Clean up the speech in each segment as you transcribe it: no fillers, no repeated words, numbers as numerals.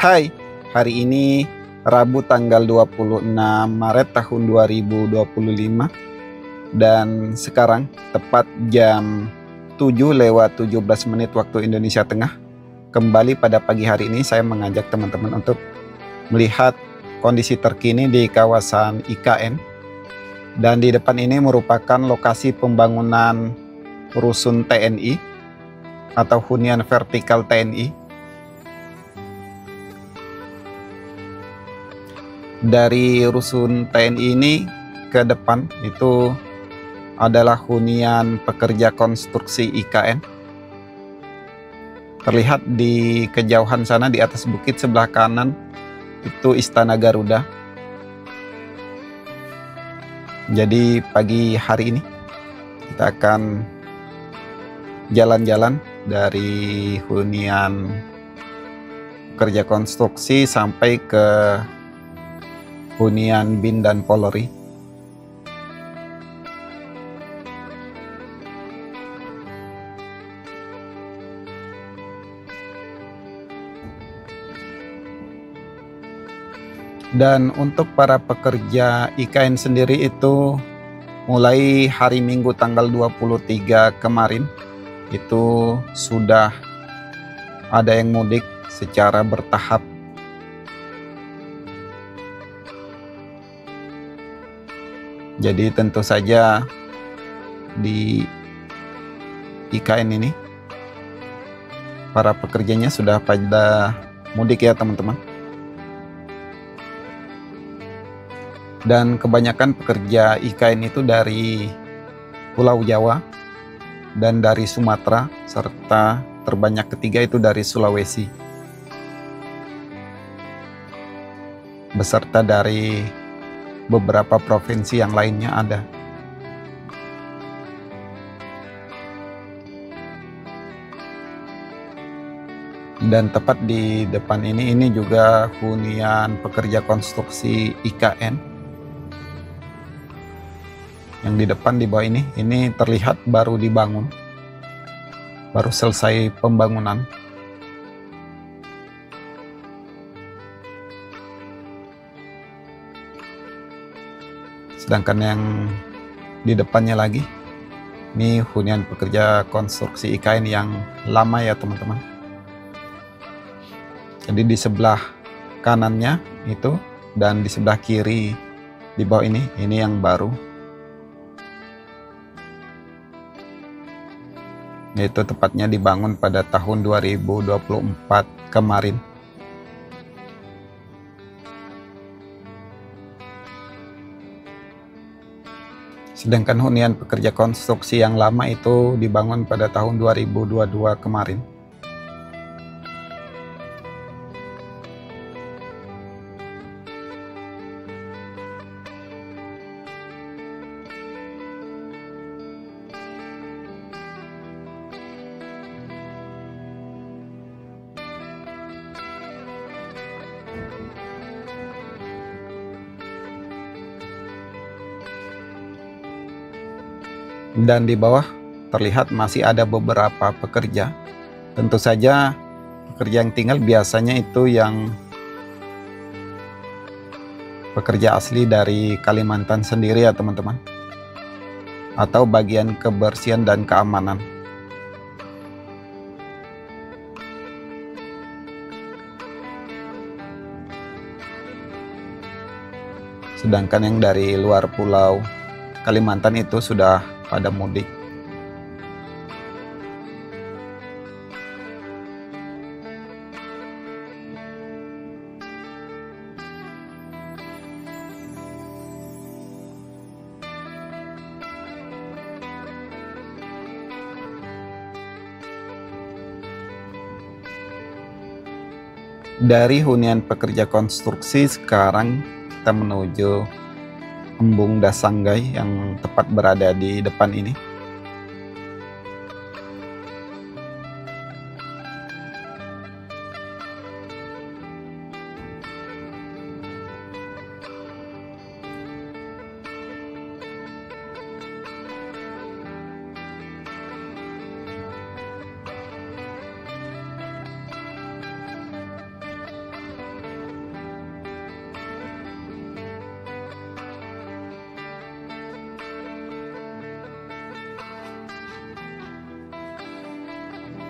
Hai, hari ini Rabu tanggal 26 Maret tahun 2025 dan sekarang tepat jam 7:17 waktu Indonesia Tengah. Kembali pada pagi hari ini saya mengajak teman-teman untuk melihat kondisi terkini di kawasan IKN, dan di depan ini merupakan lokasi pembangunan rusun TNI atau hunian vertikal TNI. Dari rusun TNI ini ke depan itu adalah hunian pekerja konstruksi IKN. Terlihat di kejauhan sana di atas bukit sebelah kanan itu Istana Garuda. Jadi pagi hari ini kita akan jalan-jalan dari hunian pekerja konstruksi sampai ke hunian BIN dan Polri. Dan untuk para pekerja IKN sendiri itu mulai hari Minggu tanggal 23 kemarin itu sudah ada yang mudik secara bertahap. Jadi tentu saja di IKN ini para pekerjanya sudah pada mudik ya teman-teman. Dan kebanyakan pekerja IKN itu dari Pulau Jawa dan dari Sumatera, serta terbanyak ketiga itu dari Sulawesi, beserta dari beberapa provinsi yang lainnya ada. Dan tepat di depan ini juga hunian pekerja konstruksi IKN. Yang di depan di bawah ini terlihat baru dibangun, baru selesai pembangunan. Sedangkan yang di depannya lagi, ini hunian pekerja konstruksi IKN yang lama ya teman-teman. Jadi di sebelah kanannya itu dan di sebelah kiri di bawah ini yang baru. Yaitu tepatnya dibangun pada tahun 2024 kemarin. Sedangkan hunian pekerja konstruksi yang lama itu dibangun pada tahun 2022 kemarin. Dan di bawah terlihat masih ada beberapa pekerja. Tentu saja pekerja yang tinggal biasanya itu yang pekerja asli dari Kalimantan sendiri ya teman-teman, atau bagian kebersihan dan keamanan. Sedangkan yang dari luar pulau Kalimantan itu sudah pada mudik. Dari hunian pekerja konstruksi sekarang kita menuju Embung Dasanggai yang tepat berada di depan ini.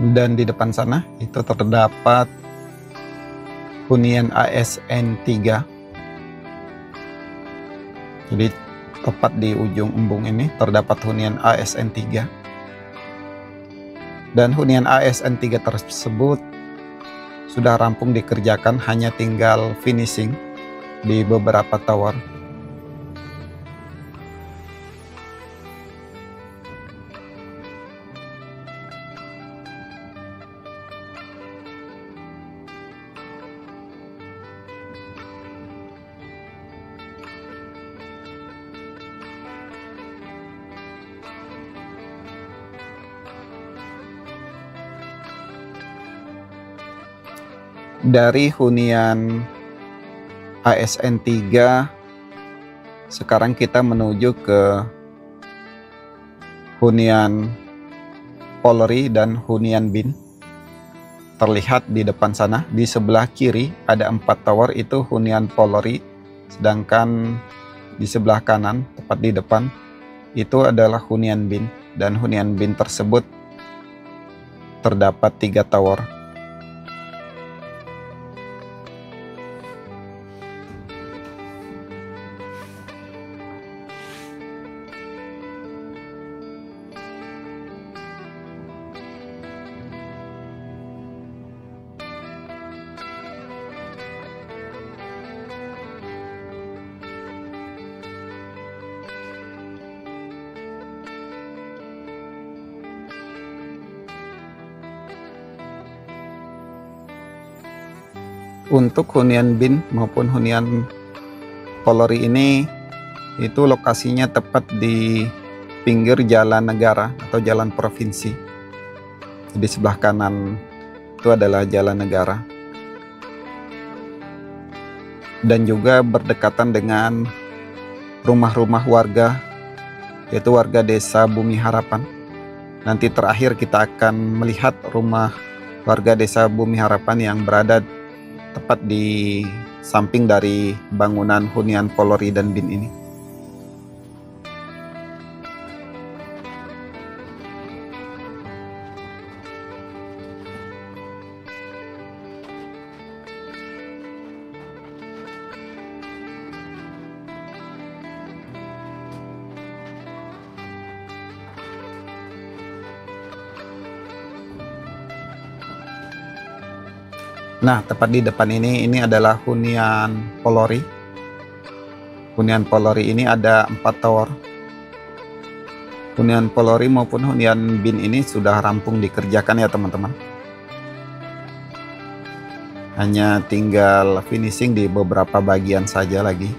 Dan di depan sana itu terdapat hunian ASN 3. Jadi tepat di ujung embung ini terdapat hunian ASN 3. Dan hunian ASN 3 tersebut sudah rampung dikerjakan, hanya tinggal finishing di beberapa tower. Dari hunian ASN 3 sekarang kita menuju ke hunian Polri dan hunian BIN. Terlihat di depan sana, di sebelah kiri ada 4 tower, itu hunian Polri, sedangkan di sebelah kanan tepat di depan itu adalah hunian BIN, dan hunian BIN tersebut terdapat 3 tower. Untuk hunian BIN maupun hunian Polri ini itu lokasinya tepat di pinggir jalan negara atau jalan provinsi. Di sebelah kanan itu adalah jalan negara. Dan juga berdekatan dengan rumah-rumah warga, yaitu warga desa Bumi Harapan. Nanti terakhir kita akan melihat rumah warga desa Bumi Harapan yang berada tepat di samping dari bangunan hunian Polri dan BIN ini. Nah, tepat di depan ini adalah hunian Polri. Hunian Polri ini ada 4 tower. Hunian Polri maupun hunian BIN ini sudah rampung dikerjakan ya teman-teman. Hanya tinggal finishing di beberapa bagian saja lagi.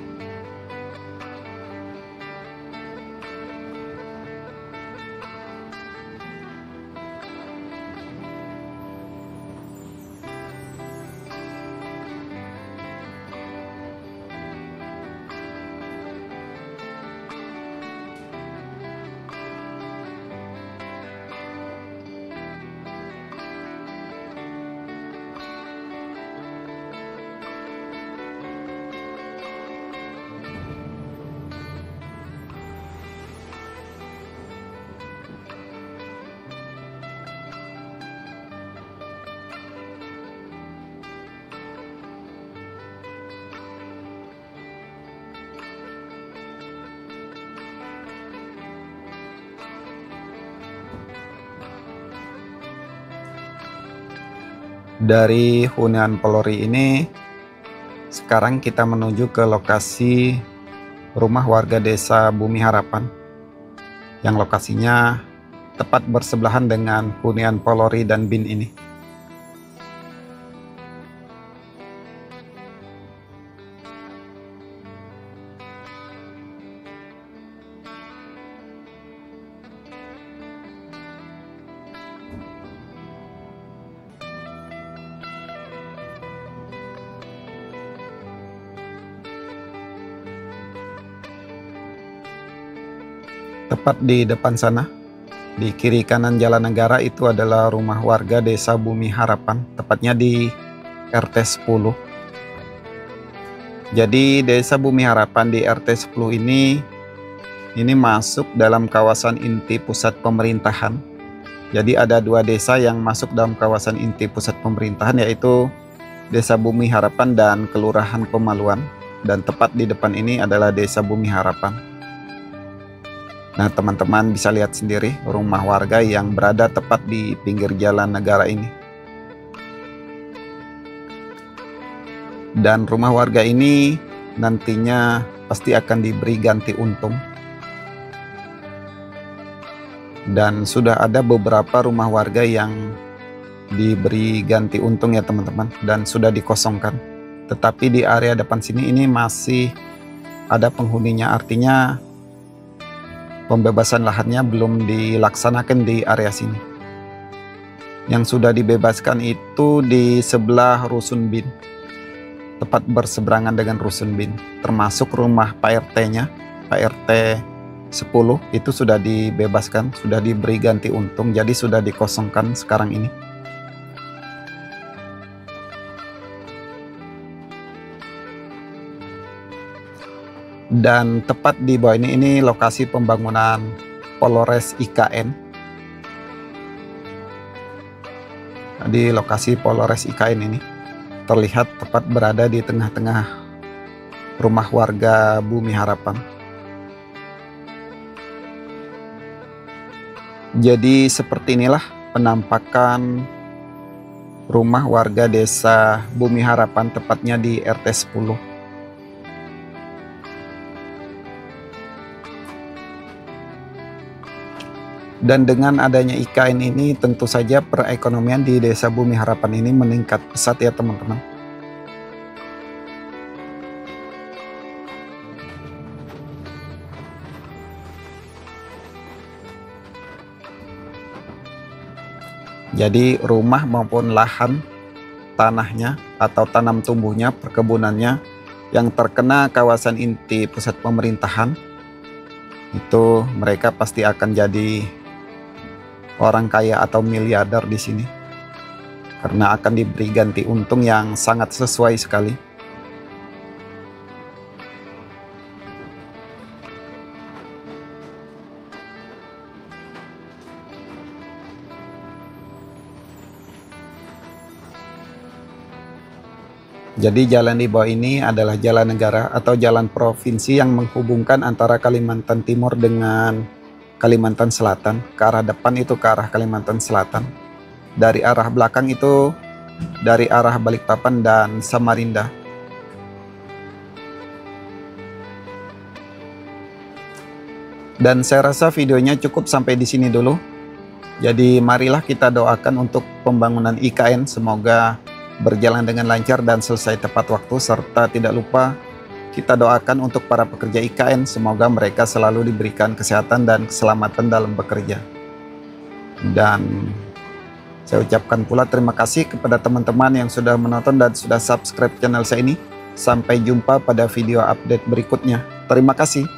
Dari hunian Polri ini sekarang kita menuju ke lokasi rumah warga desa Bumi Harapan yang lokasinya tepat bersebelahan dengan hunian Polri dan BIN ini. Tepat di depan sana, di kiri kanan jalan negara itu adalah rumah warga desa Bumi Harapan, tepatnya di RT 10. Jadi desa Bumi Harapan di RT 10 ini masuk dalam kawasan inti pusat pemerintahan Jadi ada 2 desa yang masuk dalam kawasan inti pusat pemerintahan, yaitu Desa Bumi Harapan dan Kelurahan Pemaluan. Dan tepat di depan ini adalah Desa Bumi Harapan. Nah, teman-teman bisa lihat sendiri rumah warga yang berada tepat di pinggir jalan negara ini. Dan rumah warga ini nantinya pasti akan diberi ganti untung. Dan sudah ada beberapa rumah warga yang diberi ganti untung ya teman-teman, dan sudah dikosongkan. Tetapi di area depan sini ini masih ada penghuninya, artinya pembebasan lahannya belum dilaksanakan di area sini. Yang sudah dibebaskan itu di sebelah Rusun Bin, tepat berseberangan dengan Rusun Bin, termasuk rumah Pak RT-nya, Pak RT 10 itu sudah dibebaskan, sudah diberi ganti untung, jadi sudah dikosongkan sekarang ini. Dan tepat di bawah ini lokasi pembangunan Polres IKN. Di lokasi Polres IKN ini terlihat tepat berada di tengah-tengah rumah warga Bumi Harapan. Jadi seperti inilah penampakan rumah warga Desa Bumi Harapan, tepatnya di RT 10. Dan dengan adanya IKN ini tentu saja perekonomian di Desa Bumi Harapan ini meningkat pesat ya teman-teman. Jadi rumah maupun lahan tanahnya atau tanam tumbuhnya, perkebunannya yang terkena kawasan inti pusat pemerintahan, itu mereka pasti akan jadi orang kaya atau miliarder di sini, karena akan diberi ganti untung yang sangat sesuai sekali. Jadi jalan di bawah ini adalah jalan negara atau jalan provinsi yang menghubungkan antara Kalimantan Timur dengan Kalimantan Selatan. Ke arah depan itu ke arah Kalimantan Selatan. Dari arah belakang itu dari arah Balikpapan dan Samarinda. Dan saya rasa videonya cukup sampai di sini dulu. Jadi marilah kita doakan untuk pembangunan IKN, semoga berjalan dengan lancar dan selesai tepat waktu, serta tidak lupa kita doakan untuk para pekerja IKN, semoga mereka selalu diberikan kesehatan dan keselamatan dalam bekerja. Dan saya ucapkan pula terima kasih kepada teman-teman yang sudah menonton dan sudah subscribe channel saya ini. Sampai jumpa pada video update berikutnya. Terima kasih.